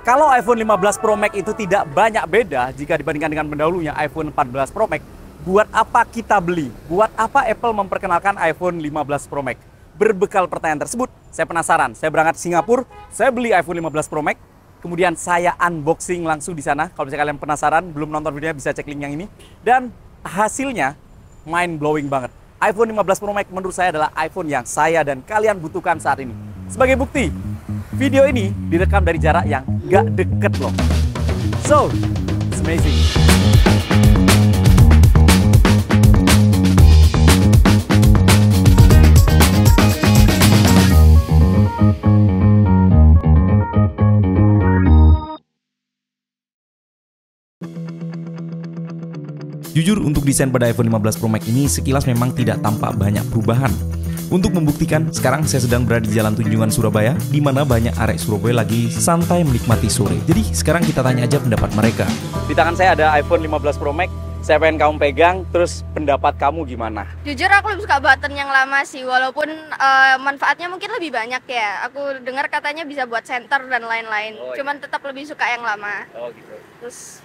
Kalau iPhone 15 Pro Max itu tidak banyak beda jika dibandingkan dengan pendahulunya iPhone 14 Pro Max, buat apa kita beli? Buat apa Apple memperkenalkan iPhone 15 Pro Max? Berbekal pertanyaan tersebut, saya penasaran. Saya berangkat ke Singapura, saya beli iPhone 15 Pro Max, kemudian saya unboxing langsung di sana. Kalau misalnya kalian penasaran, belum nonton videonya bisa cek link yang ini. Dan hasilnya mind blowing banget. iPhone 15 Pro Max menurut saya adalah iPhone yang saya dan kalian butuhkan saat ini. Sebagai bukti, video ini direkam dari jarak yang gak deket loh. So, it's amazing. Jujur, untuk desain pada iPhone 15 Pro Max ini sekilas memang tidak tampak banyak perubahan. Untuk membuktikan, sekarang saya sedang berada di Jalan Tunjungan, Surabaya, di mana banyak arek Surabaya lagi santai menikmati sore. Jadi sekarang kita tanya aja pendapat mereka. Di tangan saya ada iPhone 15 Pro Max. Saya pengen kamu pegang, terus pendapat kamu gimana? Jujur aku lebih suka button yang lama sih, walaupun manfaatnya mungkin lebih banyak ya. Aku dengar katanya bisa buat center dan lain-lain. Cuman tetap lebih suka yang lama. Oh gitu. Terus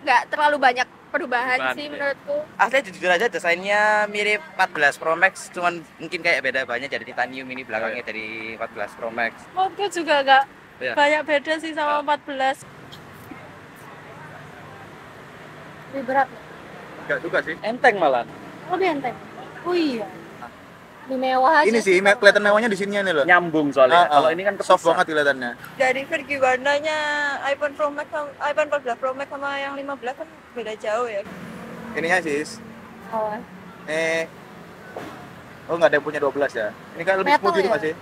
nggak terlalu banyak perubahan sih menurutku. Aslinya jujur aja desainnya mirip 14 Pro Max, cuman mungkin kayak beda banyak dari titanium ini belakangnya dari 14 Pro Max. Menurutku juga nggak banyak beda sih sama 14. Lebih berat. Enggak juga sih. Enteng malah. Lebih enteng. Oh iya. Lebih mewah aja. Ini sih kelihatan mewahnya di sini nih loh. Nyambung soalnya. Kalau ini kan soft banget kelihatannya. Dari segi warnanya iPhone Pro Max, iPhone 14 Pro Max sama yang 15 kan beda jauh ya. Ininya sis. Oh. Oh nggak ada yang punya 12 ya. Ini kan lebih smooth gitu masih.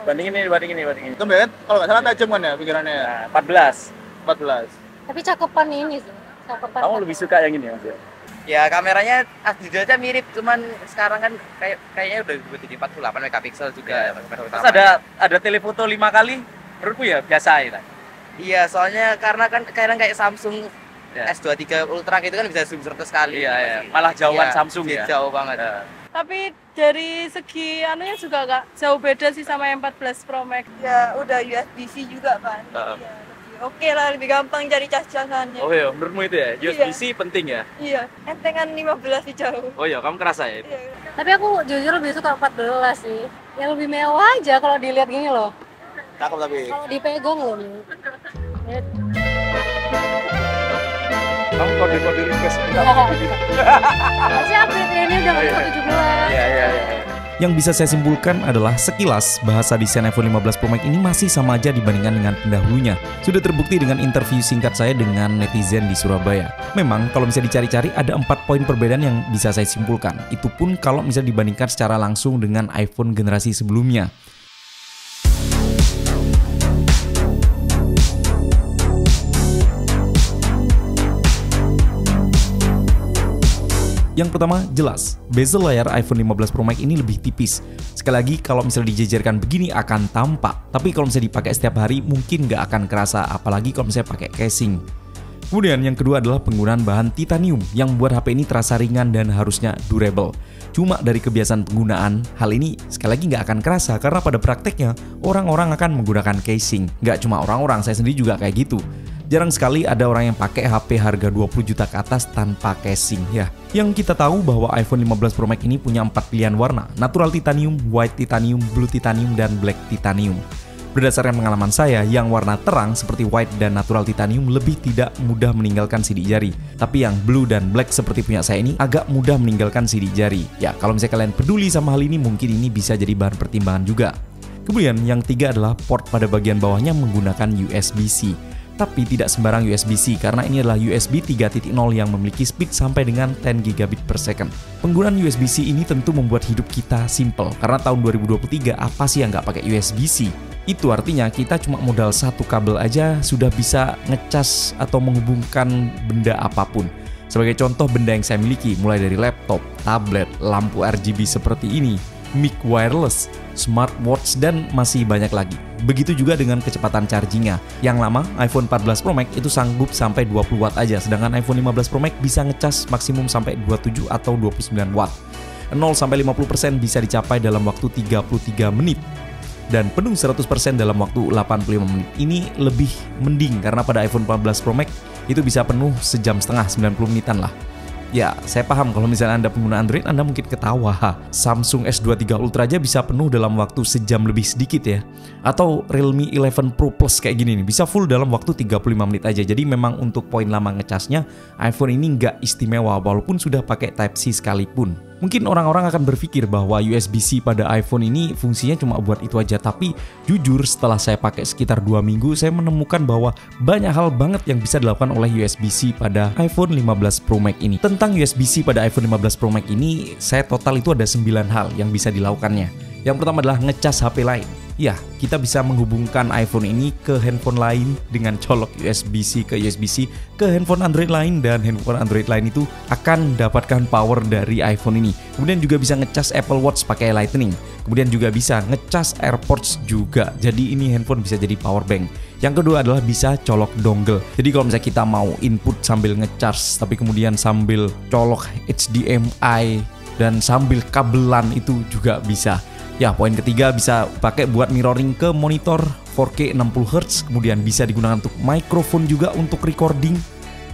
Bandingin ini. Itu kan kalau nggak salah tajam kan ya pikirannya ya. Nah, 14. 14. Tapi cakepan ini sih. Cakepan. Kamu lebih suka yang ini Mas? Ya kameranya jujur aja mirip, cuman sekarang kan kayaknya udah jadi 48 megapiksel juga. Terus ada telefoto 5 kali. Menurutku ya biasa ya. Iya, soalnya karena kan kayak Samsung S23 Ultra gitu kan bisa zoom 100 kali. Iya. Malah jauhan Samsung ya. Jauh banget. Tapi dari segi anunya juga nggak jauh beda sih sama yang 14 Pro Max. Ya udah USB-C juga kan. Oke lah, lebih gampang cari cas-casannya. Oh iya, menurutmu itu ya? USB-C penting ya? Iya, entengan 15 sih jauh. Oh iya, kamu kerasa ya? Iya. Tapi aku jujur lebih suka 14 sih. Yang lebih mewah aja kalau dilihat gini loh. Cakep tapi. Kalau dipegang loh. Kamu kode-kode request enggak? Masih update ini udah masuk 17. Iya. Yang bisa saya simpulkan adalah sekilas bahasa desain iPhone 15 Pro Max ini masih sama aja dibandingkan dengan pendahulunya. Sudah terbukti dengan interview singkat saya dengan netizen di Surabaya. Memang kalau bisa dicari-cari ada 4 poin perbedaan yang bisa saya simpulkan. Itu pun kalau misalnya dibandingkan secara langsung dengan iPhone generasi sebelumnya. Yang pertama, jelas, bezel layar iPhone 15 Pro Max ini lebih tipis. Sekali lagi, kalau misalnya dijejerkan begini akan tampak. Tapi kalau misalnya dipakai setiap hari, mungkin nggak akan kerasa, apalagi kalau misalnya pakai casing. Kemudian yang kedua adalah penggunaan bahan titanium, yang membuat HP ini terasa ringan dan harusnya durable. Cuma dari kebiasaan penggunaan, hal ini sekali lagi nggak akan kerasa, karena pada prakteknya, orang-orang akan menggunakan casing. Nggak cuma orang-orang, saya sendiri juga kayak gitu. Jarang sekali ada orang yang pakai HP harga 20 juta ke atas tanpa casing ya. Yang kita tahu bahwa iPhone 15 Pro Max ini punya 4 pilihan warna, natural titanium, white titanium, blue titanium, dan black titanium. Berdasarkan pengalaman saya, yang warna terang seperti white dan natural titanium lebih tidak mudah meninggalkan sidik jari. Tapi yang blue dan black seperti punya saya ini agak mudah meninggalkan sidik jari. Ya, kalau misalnya kalian peduli sama hal ini, mungkin ini bisa jadi bahan pertimbangan juga. Kemudian yang ketiga adalah port pada bagian bawahnya menggunakan USB-C. Tapi tidak sembarang USB-C karena ini adalah USB 3.0 yang memiliki speed sampai dengan 10 gigabit per second. Penggunaan USB-C ini tentu membuat hidup kita simple karena tahun 2023 apa sih yang nggak pakai USB-C? Itu artinya kita cuma modal satu kabel aja sudah bisa ngecas atau menghubungkan benda apapun. Sebagai contoh benda yang saya miliki mulai dari laptop, tablet, lampu RGB seperti ini, mic wireless, smartwatch, dan masih banyak lagi. Begitu juga dengan kecepatan chargingnya. Yang lama, iPhone 14 Pro Max itu sanggup sampai 20 watt aja, sedangkan iPhone 15 Pro Max bisa ngecas maksimum sampai 27 atau 29 watt. 0-50% bisa dicapai dalam waktu 33 menit. dan penuh 100% dalam waktu 85 menit. Ini lebih mending karena pada iPhone 14 Pro Max itu bisa penuh sejam setengah, 90 menitan lah. Ya, saya paham kalau misalnya Anda pengguna Android, Anda mungkin ketawa. Samsung S23 Ultra aja bisa penuh dalam waktu sejam lebih sedikit ya. Atau Realme 11 Pro Plus kayak gini nih, bisa full dalam waktu 35 menit aja. Jadi memang untuk poin lama ngecasnya, iPhone ini nggak istimewa walaupun sudah pakai Type-C sekalipun. Mungkin orang-orang akan berpikir bahwa USB-C pada iPhone ini fungsinya cuma buat itu aja. Tapi jujur setelah saya pakai sekitar 2 minggu, saya menemukan bahwa banyak hal banget yang bisa dilakukan oleh USB-C pada iPhone 15 Pro Max ini. Tentang USB-C pada iPhone 15 Pro Max ini, saya total itu ada 9 hal yang bisa dilakukannya. Yang pertama adalah ngecas HP lain. Ya, kita bisa menghubungkan iPhone ini ke handphone lain dengan colok USB-C ke USB-C ke handphone Android lain, dan handphone Android lain itu akan dapatkan power dari iPhone ini. Kemudian juga bisa ngecas Apple Watch pakai Lightning. Kemudian juga bisa ngecas AirPods juga. Jadi ini handphone bisa jadi power bank. Yang kedua adalah bisa colok dongle. Jadi kalau misalnya kita mau input sambil ngecas tapi kemudian sambil colok HDMI dan sambil kabelan itu juga bisa. Ya, poin ketiga bisa pakai buat mirroring ke monitor 4K 60Hz, kemudian bisa digunakan untuk mikrofon juga untuk recording.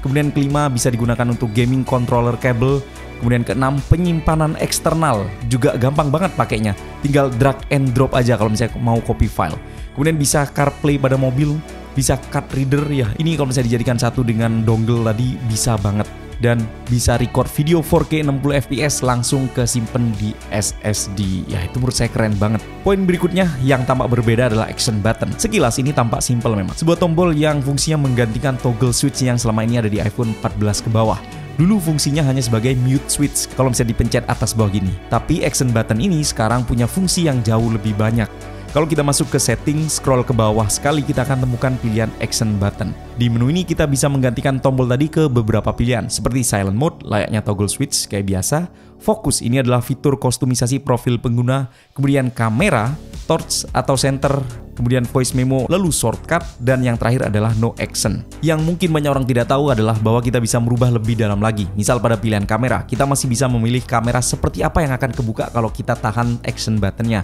Kemudian kelima bisa digunakan untuk gaming controller cable. Kemudian keenam penyimpanan eksternal, juga gampang banget pakainya. Tinggal drag and drop aja kalau misalnya mau copy file. Kemudian bisa CarPlay pada mobil, bisa card reader ya. Ini kalau misalnya dijadikan satu dengan dongle tadi bisa banget. Dan bisa record video 4K 60 fps langsung kesimpan di SSD. Ya, itu menurut saya keren banget. Poin berikutnya yang tampak berbeda adalah action button. Sekilas ini tampak simple memang. Sebuah tombol yang fungsinya menggantikan toggle switch yang selama ini ada di iPhone 14 ke bawah. Dulu fungsinya hanya sebagai mute switch kalau misalnya dipencet atas bawah gini. Tapi action button ini sekarang punya fungsi yang jauh lebih banyak. Kalau kita masuk ke setting, scroll ke bawah sekali kita akan temukan pilihan action button. Di menu ini kita bisa menggantikan tombol tadi ke beberapa pilihan seperti silent mode, layaknya toggle switch kayak biasa. Fokus, ini adalah fitur kostumisasi profil pengguna. Kemudian kamera, torch atau center, kemudian voice memo, lalu shortcut, dan yang terakhir adalah no action. Yang mungkin banyak orang tidak tahu adalah bahwa kita bisa merubah lebih dalam lagi. Misal pada pilihan kamera, kita masih bisa memilih kamera seperti apa yang akan kebuka kalau kita tahan action buttonnya.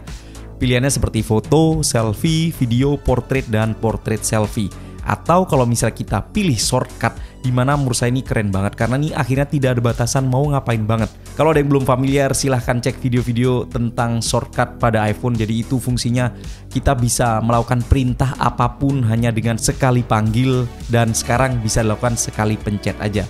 Pilihannya seperti foto, selfie, video, portrait, dan portrait selfie. Atau kalau misalnya kita pilih shortcut, dimana menurut saya ini keren banget karena ini akhirnya tidak ada batasan mau ngapain banget. Kalau ada yang belum familiar, silahkan cek video-video tentang shortcut pada iPhone. Jadi itu fungsinya kita bisa melakukan perintah apapun hanya dengan sekali panggil, dan sekarang bisa dilakukan sekali pencet aja.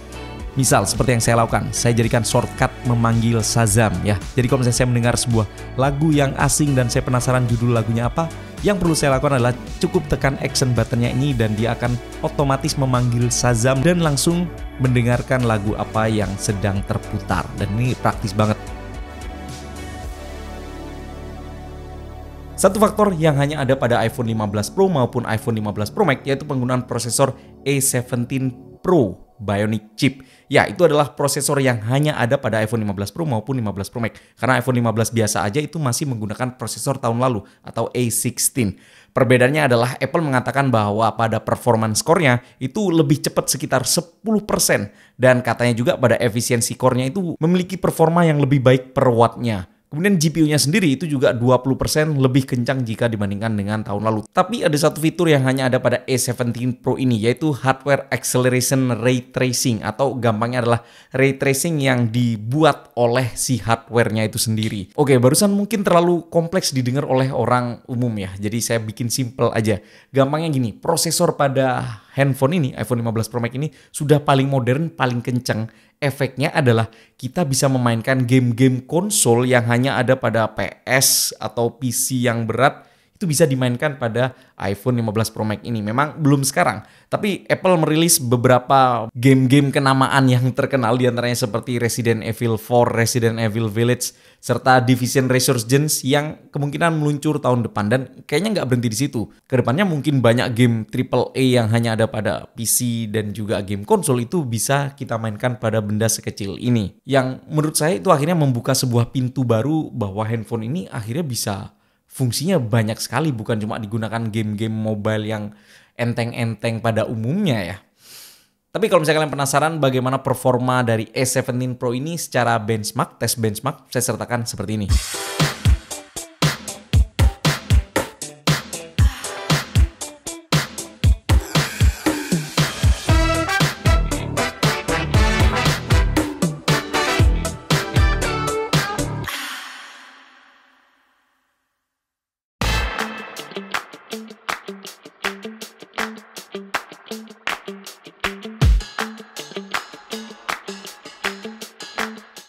Misal seperti yang saya lakukan, saya jadikan shortcut memanggil Shazam ya. Jadi kalau misalnya saya mendengar sebuah lagu yang asing dan saya penasaran judul lagunya apa, yang perlu saya lakukan adalah cukup tekan action buttonnya ini dan dia akan otomatis memanggil Shazam dan langsung mendengarkan lagu apa yang sedang terputar. Dan ini praktis banget. Satu faktor yang hanya ada pada iPhone 15 Pro maupun iPhone 15 Pro Max yaitu penggunaan prosesor A17 Pro Bionic Chip. Ya, itu adalah prosesor yang hanya ada pada iPhone 15 Pro maupun 15 Pro Max. Karena iPhone 15 biasa aja itu masih menggunakan prosesor tahun lalu atau A16. Perbedaannya adalah Apple mengatakan bahwa pada performance core-nya itu lebih cepat sekitar 10%. Dan katanya juga pada efisiensi core-nya itu memiliki performa yang lebih baik per watt-nya. Kemudian GPU-nya sendiri itu juga 20% lebih kencang jika dibandingkan dengan tahun lalu. Tapi ada satu fitur yang hanya ada pada A17 Pro ini, yaitu Hardware Acceleration Ray Tracing, atau gampangnya adalah Ray Tracing yang dibuat oleh si hardware-nya itu sendiri. Oke, barusan mungkin terlalu kompleks didengar oleh orang umum ya, jadi saya bikin simple aja. Gampangnya gini, prosesor pada handphone ini, iPhone 15 Pro Max ini sudah paling modern, paling kencang. Efeknya adalah kita bisa memainkan game-game konsol yang hanya ada pada PS atau PC yang berat, itu bisa dimainkan pada iPhone 15 Pro Max ini. Memang belum sekarang, tapi Apple merilis beberapa game-game kenamaan yang terkenal, diantaranya seperti Resident Evil 4, Resident Evil Village, serta Division Resurgence yang kemungkinan meluncur tahun depan, dan kayaknya nggak berhenti di situ. Kedepannya mungkin banyak game AAA yang hanya ada pada PC dan juga game konsol itu bisa kita mainkan pada benda sekecil ini. Yang menurut saya itu akhirnya membuka sebuah pintu baru bahwa handphone ini akhirnya bisa fungsinya banyak sekali, bukan cuma digunakan game-game mobile yang enteng-enteng pada umumnya ya. Tapi kalau misalnya kalian penasaran bagaimana performa dari A17 Pro ini secara tes benchmark, saya sertakan seperti ini.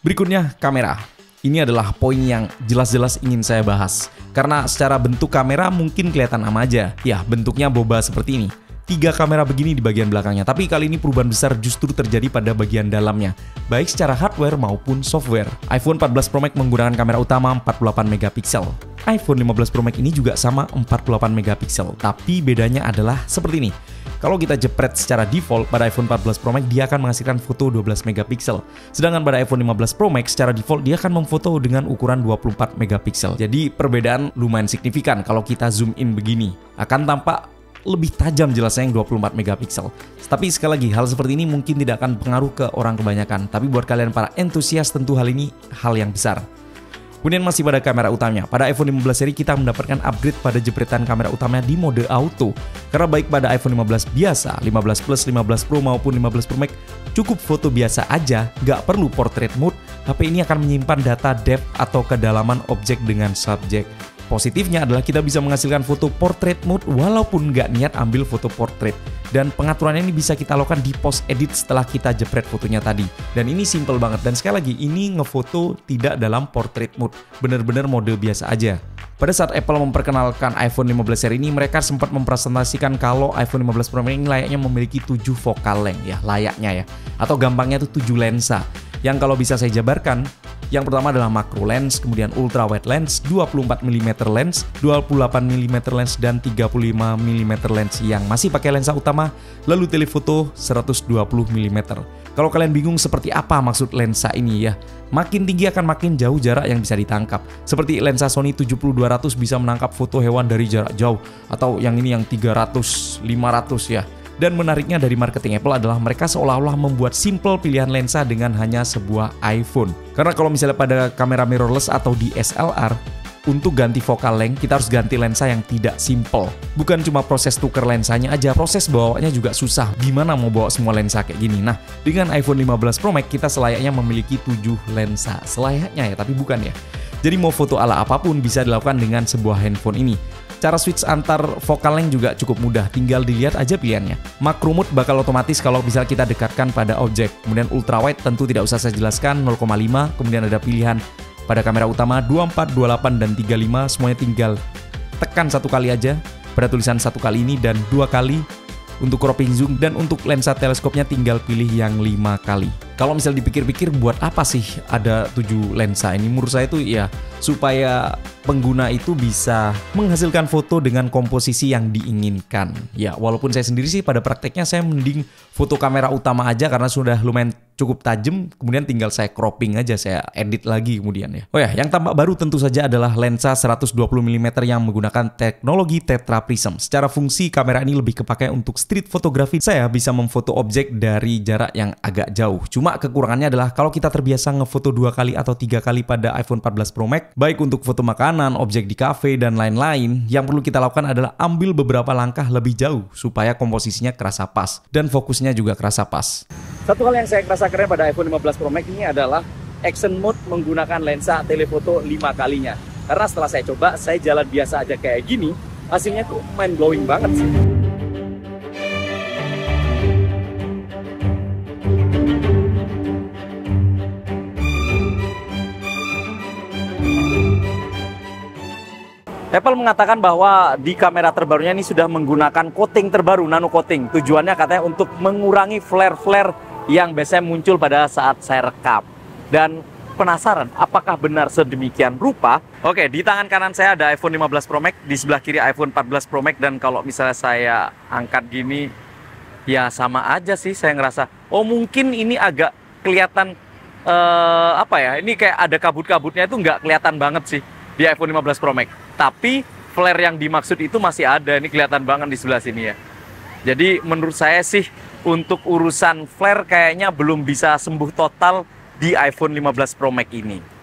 Berikutnya, kamera. Ini adalah poin yang jelas-jelas ingin saya bahas. Karena secara bentuk kamera mungkin kelihatan sama aja. Ya, bentuknya boba seperti ini. 3 kamera begini di bagian belakangnya, tapi kali ini perubahan besar justru terjadi pada bagian dalamnya, baik secara hardware maupun software. iPhone 14 Pro Max menggunakan kamera utama 48 megapiksel. iPhone 15 Pro Max ini juga sama 48 megapiksel, tapi bedanya adalah seperti ini. Kalau kita jepret secara default pada iPhone 14 Pro Max dia akan menghasilkan foto 12 megapiksel. Sedangkan pada iPhone 15 Pro Max secara default dia akan memfoto dengan ukuran 24 megapiksel. Jadi perbedaan lumayan signifikan kalau kita zoom in begini. Akan tampak lebih tajam jelasnya yang 24 megapiksel. Tapi sekali lagi, hal seperti ini mungkin tidak akan pengaruh ke orang kebanyakan. Tapi buat kalian para entusias tentu hal ini hal yang besar. Kemudian masih pada kamera utamanya. Pada iPhone 15 seri kita mendapatkan upgrade pada jepretan kamera utamanya di mode auto. Karena baik pada iPhone 15 biasa, 15 Plus, 15 Pro maupun 15 Pro Max cukup foto biasa aja, nggak perlu portrait mode. HP ini akan menyimpan data depth atau kedalaman objek dengan subjek. Positifnya adalah kita bisa menghasilkan foto portrait mode walaupun nggak niat ambil foto portrait. Dan pengaturannya ini bisa kita lakukan di post edit setelah kita jepret fotonya tadi. Dan ini simple banget. Dan sekali lagi, ini ngefoto tidak dalam portrait mode. Bener-bener mode biasa aja. Pada saat Apple memperkenalkan iPhone 15 seri ini, mereka sempat mempresentasikan kalau iPhone 15 Pro Max ini layaknya memiliki 7 focal length ya, layaknya ya. Atau gampangnya itu 7 lensa. Yang kalau bisa saya jabarkan, yang pertama adalah macro lens, kemudian ultra wide lens, 24 mm lens, 28 mm lens, dan 35 mm lens yang masih pakai lensa utama, lalu telefoto 120 mm. Kalau kalian bingung seperti apa maksud lensa ini ya, makin tinggi akan makin jauh jarak yang bisa ditangkap. Seperti lensa Sony 70-200 bisa menangkap foto hewan dari jarak jauh, atau yang ini yang 300-500 ya. Dan menariknya dari marketing Apple adalah mereka seolah-olah membuat simple pilihan lensa dengan hanya sebuah iPhone. Karena kalau misalnya pada kamera mirrorless atau DSLR, untuk ganti focal length kita harus ganti lensa yang tidak simple. Bukan cuma proses tuker lensanya aja, proses bawanya juga susah. Gimana mau bawa semua lensa kayak gini? Nah, dengan iPhone 15 Pro Max kita selayaknya memiliki 7 lensa. Selayaknya ya, tapi bukan ya. Jadi mau foto ala apapun bisa dilakukan dengan sebuah handphone ini. Cara switch antar focal length juga cukup mudah, tinggal dilihat aja pilihannya. Macro mode bakal otomatis kalau bisa kita dekatkan pada objek. Kemudian ultra wide tentu tidak usah saya jelaskan, 0,5. Kemudian ada pilihan pada kamera utama 24, 28, dan 35. Semuanya tinggal tekan 1 kali aja pada tulisan 1 kali ini dan 2 kali untuk cropping zoom, dan untuk lensa teleskopnya tinggal pilih yang 5 kali. Kalau misalnya dipikir-pikir buat apa sih ada 7 lensa ini? Menurut saya itu ya supaya pengguna itu bisa menghasilkan foto dengan komposisi yang diinginkan. Ya, walaupun saya sendiri sih pada prakteknya saya mending foto kamera utama aja karena sudah lumayan cukup tajam, kemudian tinggal saya cropping aja, saya edit lagi kemudian ya. Oh ya, yang tampak baru tentu saja adalah lensa 120 mm yang menggunakan teknologi Tetra Prism. Secara fungsi kamera ini lebih kepakai untuk street photography. Saya bisa memfoto objek dari jarak yang agak jauh. Cuma kekurangannya adalah kalau kita terbiasa ngefoto 2 kali atau 3 kali pada iPhone 14 Pro Max, baik untuk foto makanan, objek di cafe, dan lain-lain, yang perlu kita lakukan adalah ambil beberapa langkah lebih jauh supaya komposisinya kerasa pas dan fokusnya juga kerasa pas. Satu hal yang saya kerasa keren pada iPhone 15 Pro Max ini adalah action mode menggunakan lensa telefoto 5 kalinya. Karena setelah saya coba, saya jalan biasa aja kayak gini, hasilnya tuh mind blowing banget sih. Apple mengatakan bahwa di kamera terbarunya ini sudah menggunakan coating terbaru, nano coating. Tujuannya katanya untuk mengurangi flare-flare yang biasanya muncul pada saat saya rekam. Dan penasaran apakah benar sedemikian rupa? Oke, di tangan kanan saya ada iPhone 15 Pro Max, di sebelah kiri iPhone 14 Pro Max, dan kalau misalnya saya angkat gini, ya sama aja sih saya ngerasa. Oh, mungkin ini agak kelihatan, apa ya, ini kayak ada kabut-kabutnya itu nggak kelihatan banget sih di iPhone 15 Pro Max. Tapi flare yang dimaksud itu masih ada, ini kelihatan banget di sebelah sini ya. Jadi menurut saya sih untuk urusan flare kayaknya belum bisa sembuh total di iPhone 15 Pro Max ini.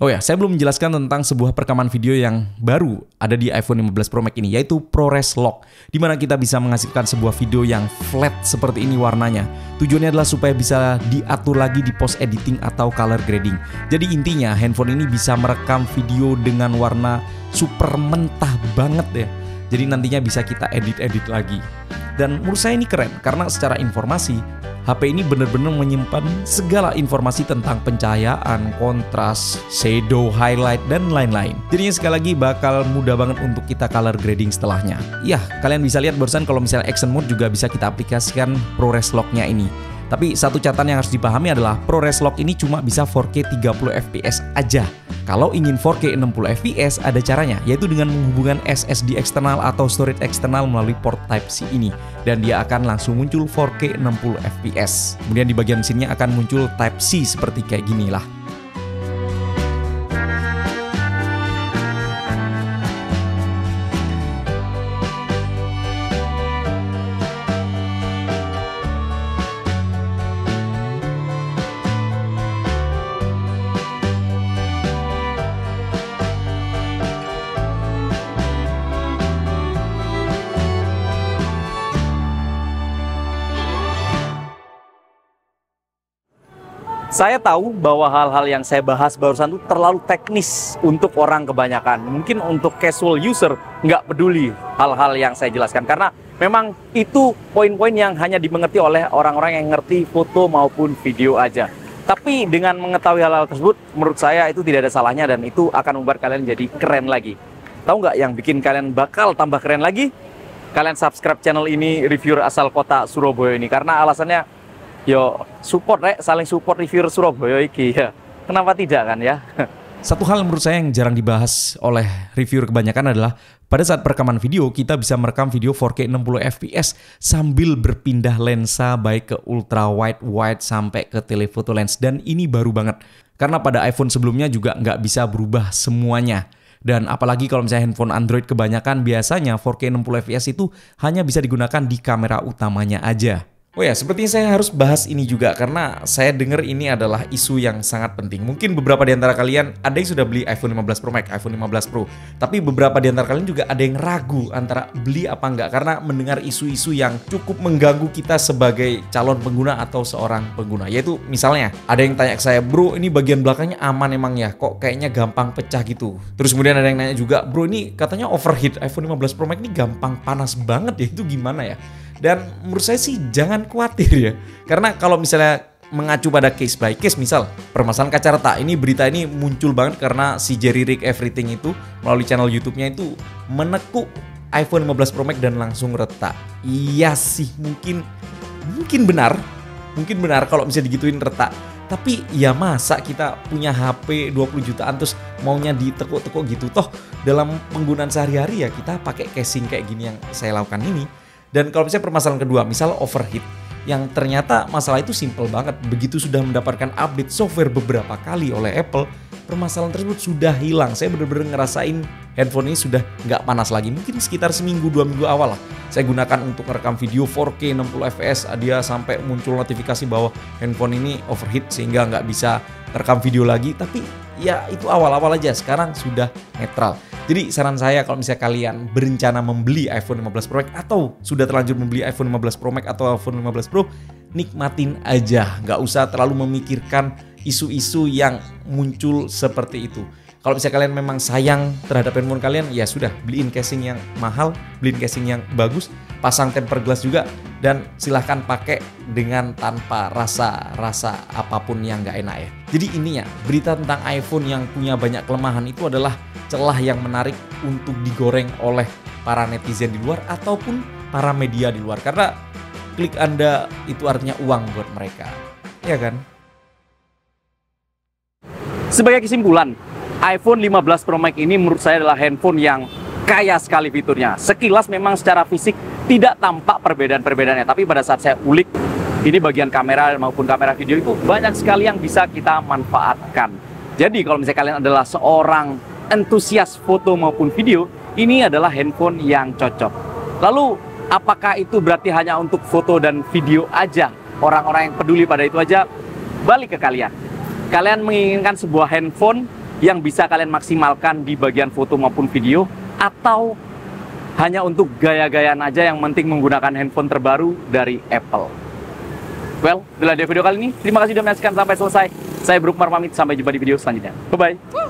Oh ya, saya belum menjelaskan tentang sebuah perekaman video yang baru ada di iPhone 15 Pro Max ini, yaitu ProRes Lock, di mana kita bisa menghasilkan sebuah video yang flat seperti ini warnanya. Tujuannya adalah supaya bisa diatur lagi di post editing atau color grading. Jadi intinya handphone ini bisa merekam video dengan warna super mentah banget ya. Jadi nantinya bisa kita edit-edit lagi. Dan menurut saya ini keren, karena secara informasi HP ini benar-benar menyimpan segala informasi tentang pencahayaan, kontras, shadow, highlight, dan lain-lain. Jadinya sekali lagi bakal mudah banget untuk kita color grading setelahnya. Ya, kalian bisa lihat barusan kalau misalnya action mode juga bisa kita aplikasikan ProRes lock-nya ini. Tapi satu catatan yang harus dipahami adalah ProRes lock ini cuma bisa 4K 30 fps aja. Kalau ingin 4K 60 fps ada caranya, yaitu dengan menghubungkan SSD eksternal atau storage eksternal melalui port Type-C ini. Dan dia akan langsung muncul 4K 60 fps. Kemudian di bagian mesinnya akan muncul Type-C seperti kayak gini lah. Saya tahu bahwa hal-hal yang saya bahas barusan itu terlalu teknis untuk orang kebanyakan. Mungkin untuk casual user nggak peduli hal-hal yang saya jelaskan. Karena memang itu poin-poin yang hanya dimengerti oleh orang-orang yang ngerti foto maupun video aja. Tapi dengan mengetahui hal-hal tersebut, menurut saya itu tidak ada salahnya dan itu akan membuat kalian jadi keren lagi. Tahu nggak yang bikin kalian bakal tambah keren lagi? Kalian subscribe channel ini, reviewer asal kota Surabaya ini. Karena alasannya yo support saling support reviewer Surabaya iki ya. Kenapa tidak kan ya? Satu hal menurut saya yang jarang dibahas oleh reviewer kebanyakan adalah pada saat perekaman video kita bisa merekam video 4K 60 fps sambil berpindah lensa baik ke ultra wide sampai ke telephoto lens, dan ini baru banget karena pada iPhone sebelumnya juga nggak bisa berubah semuanya. Dan apalagi kalau misalnya handphone Android kebanyakan biasanya 4K 60 fps itu hanya bisa digunakan di kamera utamanya aja. Oh ya, sepertinya saya harus bahas ini juga karena saya dengar ini adalah isu yang sangat penting. Mungkin beberapa di antara kalian ada yang sudah beli iPhone 15 Pro Max, iPhone 15 Pro. Tapi beberapa di antara kalian juga ada yang ragu antara beli apa enggak karena mendengar isu-isu yang cukup mengganggu kita sebagai calon pengguna atau seorang pengguna. Yaitu misalnya ada yang tanya ke saya, "Bro, ini bagian belakangnya aman emang ya? Kok kayaknya gampang pecah gitu?" Terus kemudian ada yang nanya juga, "Bro, ini katanya overheat, iPhone 15 Pro Max ini gampang panas banget ya, itu gimana ya?" Dan menurut saya sih jangan khawatir ya. Karena kalau misalnya mengacu pada case by case, misal permasalahan kaca retak, ini berita ini muncul banget karena si Jerry Rig Everything itu melalui channel YouTube-nya itu menekuk iPhone 15 Pro Max dan langsung retak. Iya sih, mungkin benar kalau misalnya digituin retak. Tapi ya masa kita punya HP 20 jutaan terus maunya ditekuk-tekuk gitu. Toh dalam penggunaan sehari-hari ya kita pakai casing kayak gini yang saya lakukan ini. Dan kalau misalnya permasalahan kedua, misal overheat, yang ternyata masalah itu simple banget. Begitu sudah mendapatkan update software beberapa kali oleh Apple, permasalahan tersebut sudah hilang. Saya benar-benar ngerasain handphone ini sudah nggak panas lagi. Mungkin sekitar seminggu, 2 minggu awal lah. Saya gunakan untuk merekam video 4K 60 fps, dia sampai muncul notifikasi bahwa handphone ini overheat sehingga nggak bisa rekam video lagi. Tapi ya itu awal-awal aja, sekarang sudah netral. Jadi saran saya kalau misalnya kalian berencana membeli iPhone 15 Pro Max atau sudah terlanjur membeli iPhone 15 Pro Max atau iPhone 15 Pro, nikmatin aja, nggak usah terlalu memikirkan isu-isu yang muncul seperti itu. Kalau misalnya kalian memang sayang terhadap handphone kalian, ya sudah, beliin casing yang mahal, beliin casing yang bagus, pasang tempered glass juga, dan silahkan pakai dengan tanpa rasa apapun yang nggak enak ya. Jadi ininya, berita tentang iPhone yang punya banyak kelemahan itu adalah celah yang menarik untuk digoreng oleh para netizen di luar ataupun para media di luar. Karena klik Anda itu artinya uang buat mereka, ya kan? Sebagai kesimpulan, iPhone 15 Pro Max ini menurut saya adalah handphone yang kaya sekali fiturnya. Sekilas memang secara fisik tidak tampak perbedaan-perbedaannya, tapi pada saat saya ulik, ini bagian kamera maupun kamera video itu banyak sekali yang bisa kita manfaatkan. Jadi kalau misalnya kalian adalah seorang entusias foto maupun video, ini adalah handphone yang cocok. Lalu, apakah itu berarti hanya untuk foto dan video aja? Orang-orang yang peduli pada itu aja, balik ke kalian. Kalian menginginkan sebuah handphone yang bisa kalian maksimalkan di bagian foto maupun video, atau hanya untuk gaya-gayaan aja yang penting menggunakan handphone terbaru dari Apple? Well, itulah dia video kali ini. Terima kasih sudah menyaksikan sampai selesai. Saya Brookmar pamit, sampai jumpa di video selanjutnya. Bye-bye.